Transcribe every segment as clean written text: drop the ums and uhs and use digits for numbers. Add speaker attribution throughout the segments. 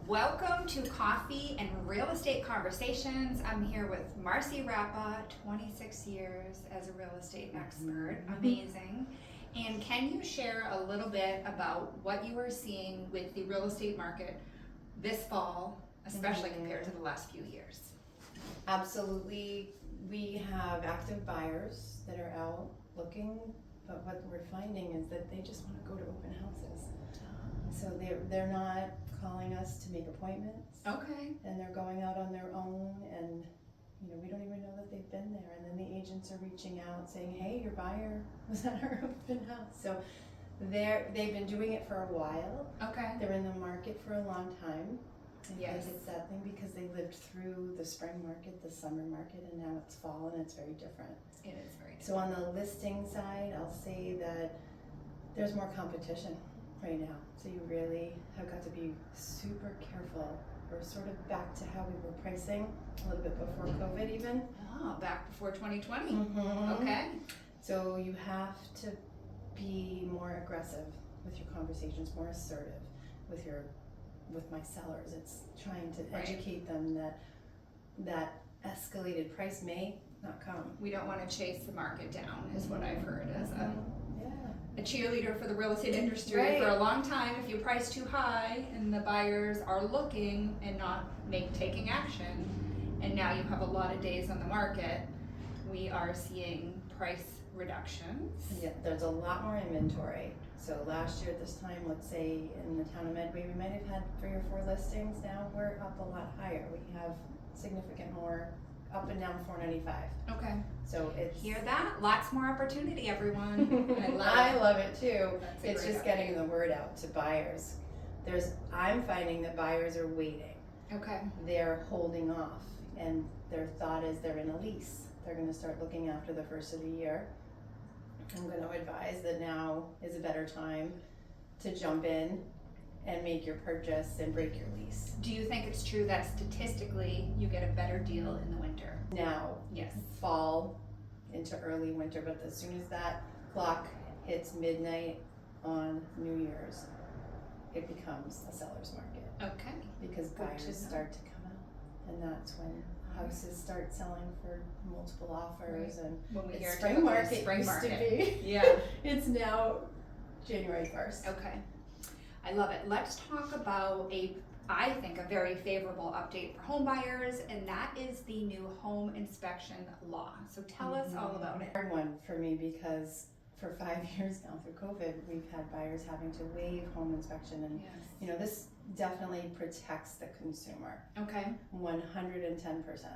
Speaker 1: Welcome to Coffee and Real Estate Conversations. I'm here with Marcie Rappa, 26 years as a real estate expert. Amazing. And can you share a little bit about what you are seeing with the real estate market this fall, especially compared to the last few years?
Speaker 2: Absolutely. We have active buyers that are out looking, but what we're finding is that they just want to go to open houses. So they're not calling us to make appointments.
Speaker 1: Okay.
Speaker 2: And they're going out on their own, and we don't even know that they've been there. And then the agents are reaching out saying, "Hey, your buyer was at our open house." So they've been doing it for a while.
Speaker 1: Okay.
Speaker 2: They're in the market for a long time.
Speaker 1: Yes.
Speaker 2: It's that thing because they lived through the spring market, the summer market, and now it's fall and it's very different.
Speaker 1: It is very different.
Speaker 2: So on the listing side, I'll say that there's more competition right now. So you really have got to be super careful. We're sort of back to how we were pricing a little bit before COVID even.
Speaker 1: Oh, back before 2020.
Speaker 2: Mm-hmm.
Speaker 1: Okay.
Speaker 2: So you have to be more aggressive with your conversations, more assertive with my sellers. It's trying to educate them that escalated price may not come.
Speaker 1: We don't want to chase the market down, is what I've heard as a
Speaker 2: Yeah.
Speaker 1: cheerleader for the real estate industry
Speaker 2: Right.
Speaker 1: for a long time. If you price too high and the buyers are looking and not taking action, and now you have a lot of days on the market, we are seeing price reductions.
Speaker 2: Yeah, there's a lot more inventory. So last year at this time, let's say in the town of Medway, we might have had 3 or 4 listings. Now we're up a lot higher. We have significant more, up and down 495.
Speaker 1: Okay.
Speaker 2: So it's
Speaker 1: Hear that? Lots more opportunity, everyone.
Speaker 2: I love it too.
Speaker 1: That's a
Speaker 2: It's
Speaker 1: great
Speaker 2: just getting the word out to buyers. I'm finding that buyers are waiting.
Speaker 1: Okay.
Speaker 2: They're holding off, and their thought is they're in a lease. They're going to start looking after the first of the year. I'm going to advise that now is a better time to jump in and make your purchase and break your lease.
Speaker 1: Do you think it's true that statistically you get a better deal in the winter?
Speaker 2: Now,
Speaker 1: Yes.
Speaker 2: fall into early winter, but as soon as that clock hits midnight on New Year's, it becomes a seller's market.
Speaker 1: Okay.
Speaker 2: Because buyers start to come out, and that's when houses start selling for multiple offers. And
Speaker 1: When we
Speaker 2: it's
Speaker 1: hear
Speaker 2: spring market
Speaker 1: spring
Speaker 2: used
Speaker 1: market.
Speaker 2: to be.
Speaker 1: Yeah.
Speaker 2: It's now January 1st.
Speaker 1: Okay. I love it. Let's talk about I think a very favorable update for home buyers, and that is the new home inspection law. So tell us all about it.
Speaker 2: Hard one for me because for 5 years now through COVID, we've had buyers having to waive home inspection, and
Speaker 1: Yes.
Speaker 2: this definitely protects the consumer.
Speaker 1: Okay.
Speaker 2: 110%.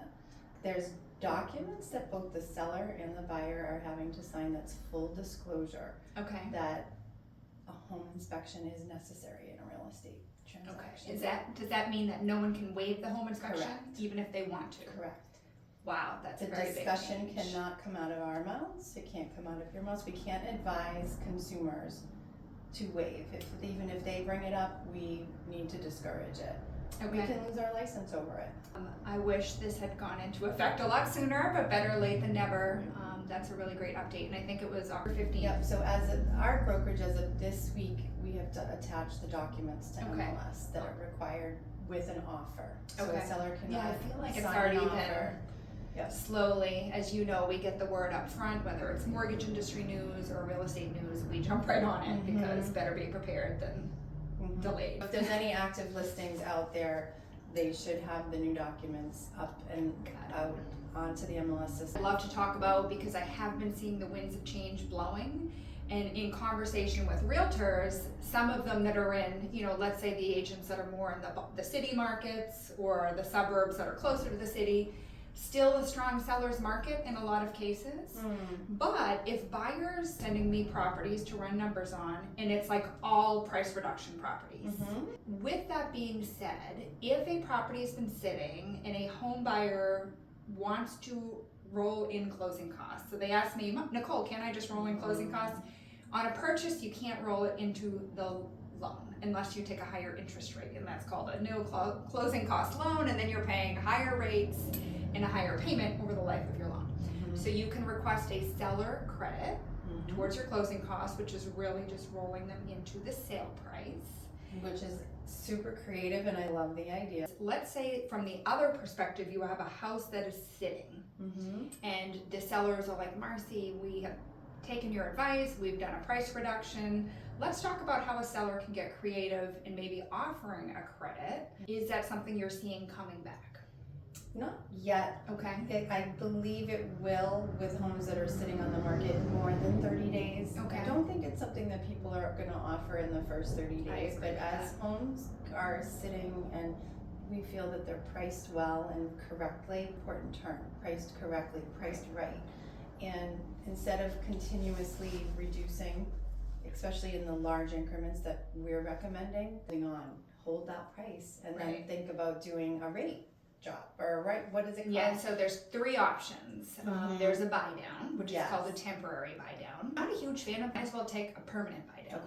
Speaker 2: There's documents that both the seller and the buyer are having to sign that's full disclosure
Speaker 1: Okay.
Speaker 2: that a home inspection is necessary in a real estate transaction.
Speaker 1: Okay. Does that mean that no one can waive the home inspection,
Speaker 2: Correct.
Speaker 1: even if they want to?
Speaker 2: Correct.
Speaker 1: Wow, that's
Speaker 2: The
Speaker 1: a very big
Speaker 2: discussion
Speaker 1: change.
Speaker 2: cannot come out of our mouths. It can't come out of your mouths. We can't advise consumers to waive. Even if they bring it up, we need to discourage it.
Speaker 1: Okay.
Speaker 2: We can lose our license over it.
Speaker 1: I wish this had gone into effect a lot sooner, but better late than never. That's a really great update, and I think it was October 15th.
Speaker 2: Yep, so our brokerage, as of this week, we have to attach the documents to NMLS that are required with an offer. So
Speaker 1: Okay.
Speaker 2: a seller cannot
Speaker 1: Yeah, I feel like it's
Speaker 2: sign
Speaker 1: already
Speaker 2: an
Speaker 1: been
Speaker 2: offer. Yep.
Speaker 1: slowly. As you know, we get the word up front, whether it's mortgage industry news or real estate news, we jump right on it because better be prepared than delayed.
Speaker 2: If there's any active listings out there, they should have the new documents up and out onto the MLS system.
Speaker 1: I love to talk about because I have been seeing the winds of change blowing, and in conversation with realtors, some of them that are in, let's say the agents that are more in the city markets or the suburbs that are closer to the city, still a strong seller's market in a lot of cases. But if buyers sending me properties to run numbers on, and it's like all price reduction properties. With that being said, if a property has been sitting and a home buyer wants to roll in closing costs, so they ask me, Nicole, can I just roll in closing costs? On a purchase, you can't roll it into the loan unless you take a higher interest rate, and that's called a no closing cost loan, and then you're paying higher rates and a higher payment over the life of your loan. So you can request a seller credit towards your closing costs, which is really just rolling them into the sale price.
Speaker 2: Which is super creative, and I love the idea.
Speaker 1: Let's say from the other perspective, you have a house that is sitting, and the sellers are like, Marcie, we have taken your advice, we've done a price reduction. Let's talk about how a seller can get creative in maybe offering a credit. Is that something you're seeing coming back?
Speaker 2: Not yet.
Speaker 1: Okay.
Speaker 2: I believe it will with homes that are sitting on the market more than 30 days.
Speaker 1: Okay.
Speaker 2: I don't think it's something that people are going to offer in the first 30 days, but as homes are sitting and we feel that they're priced well and correctly, important term, priced correctly, priced right. And instead of continuously reducing, especially in the large increments that we're recommending, hold that price and then think about doing a rate job or what is it called?
Speaker 1: Yeah, so there's three options. There's a buy down, which is called a temporary buy down. Not a huge fan of, might as well take a permanent buy down.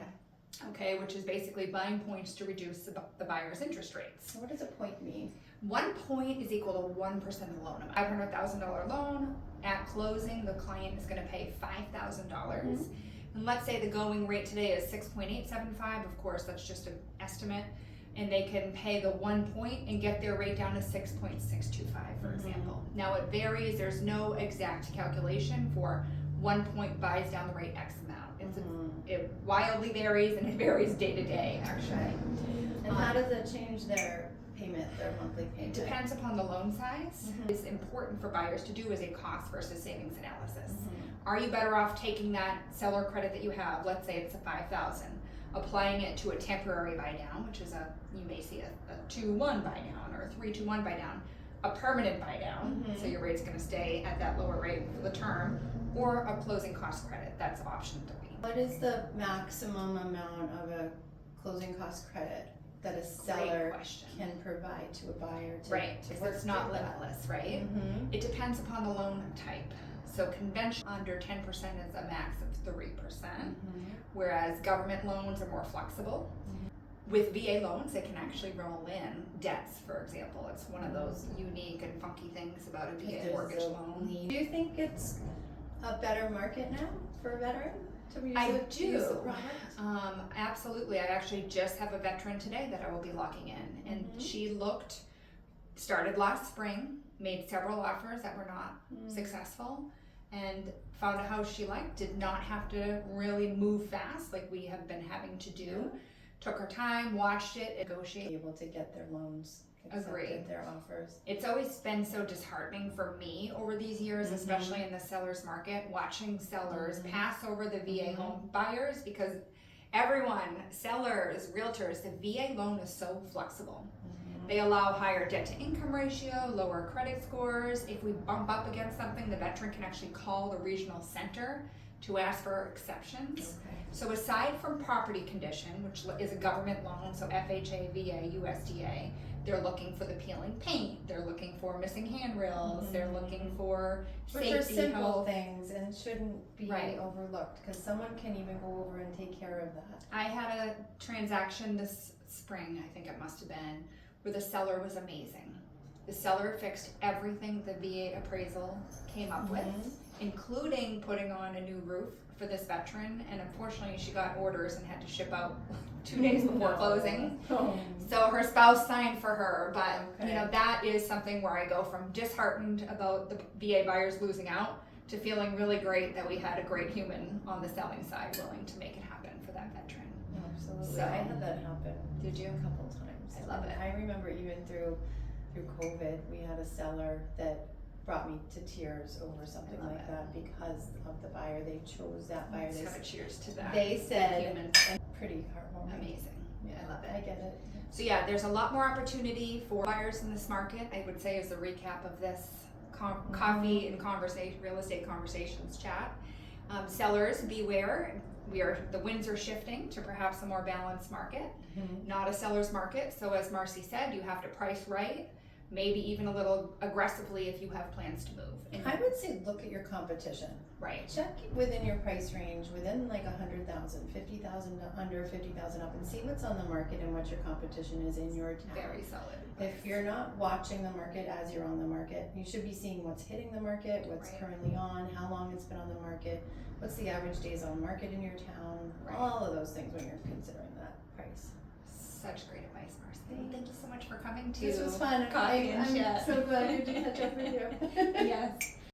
Speaker 1: Okay, which is basically buying points to reduce the buyer's interest rates.
Speaker 2: What does a point mean?
Speaker 1: 1 point is equal to 1% of the loan amount. $500,000 loan, at closing, the client is gonna pay $5,000. And let's say the going rate today is 6.875, of course, that's just an estimate. And they can pay the 1 point and get their rate down to 6.625, for example. Now it varies, there's no exact calculation for 1 point buys down the rate X amount. It wildly varies and it varies day to day, actually.
Speaker 2: And how does it change their payment, their monthly payment?
Speaker 1: It depends upon the loan size. It's important for buyers to do is a cost versus savings analysis. Are you better off taking that seller credit that you have, let's say it's a $5,000, applying it to a temporary buy down, which is you may see a 2-1 buy down or a 3-2-1 buy down, a permanent buy down, so your rate's gonna stay at that lower rate for the term, or a closing cost credit, that's option 3.
Speaker 2: What is the maximum amount of a closing cost credit that a seller can provide to a buyer?
Speaker 1: Right, because it's not limitless, right? It depends upon the loan type. So conventional under 10% is a max of 3%, whereas government loans are more flexible. With VA loans, they can actually roll in debts, for example. It's one of those unique and funky things about a VA mortgage loan.
Speaker 2: Do you think it's a better market now for a veteran to use the product?
Speaker 1: Absolutely. I actually just have a veteran today that I will be locking in, and she started last spring, made several offers that were not successful, and found a house she liked, did not have to really move fast like we have been having to do. Took her time, watched it, negotiated.
Speaker 2: Able to get their loans
Speaker 1: Agreed.
Speaker 2: Their offers.
Speaker 1: It's always been so disheartening for me over these years, especially in the seller's market, watching sellers pass over the VA home buyers, because sellers, realtors, the VA loan is so flexible. They allow higher debt to income ratio, lower credit scores. If we bump up against something, the veteran can actually call the regional center to ask for exceptions. So aside from property condition, which is a government loan, so FHA, VA, USDA, they're looking for the peeling paint, they're looking for missing handrails, they're looking for safety,
Speaker 2: which are simple
Speaker 1: health
Speaker 2: things and shouldn't be overlooked, because someone can even go over and take care of that.
Speaker 1: I had a transaction this spring, I think it must have been, where the seller was amazing. The seller fixed everything the VA appraisal came up with, including putting on a new roof for this veteran, and unfortunately she got orders and had to ship out 2 days before closing. So her spouse signed for her, but you know, that is something where I go from disheartened about the VA buyers losing out to feeling really great that we had a great human on the selling side willing to make it happen for that veteran.
Speaker 2: Absolutely.
Speaker 1: So,
Speaker 2: I had that happen.
Speaker 1: Did you?
Speaker 2: A couple times.
Speaker 1: I love it.
Speaker 2: I remember even through COVID, we had a seller that brought me to tears over something like that because of the buyer. They chose that buyer.
Speaker 1: Let's have a cheers to that.
Speaker 2: They said, pretty heartwarming.
Speaker 1: Amazing.
Speaker 2: Yeah,
Speaker 1: I love it.
Speaker 2: I get it.
Speaker 1: So yeah, there's a lot more opportunity for buyers in this market, I would say, as a recap of this coffee and real estate conversations chat. Sellers, beware. The winds are shifting to perhaps a more balanced market, not a seller's market. So as Marcie said, you have to price right, maybe even a little aggressively if you have plans to move. And
Speaker 2: I would say look at your competition.
Speaker 1: Right.
Speaker 2: Check within your price range, within like 100,000, 50,000, under 50,000 up, and see what's on the market and what your competition is in your town.
Speaker 1: Very solid.
Speaker 2: If you're not watching the market as you're on the market, you should be seeing what's hitting the market, what's currently on, how long it's been on the market, what's the average days on market in your town, all of those things when you're considering that price.
Speaker 1: such great advice, Marcie. Thank you so much for coming to
Speaker 2: This was fun.
Speaker 1: Coffee and
Speaker 2: I'm
Speaker 1: Chat.
Speaker 2: so glad we could catch up with you.
Speaker 1: Yes.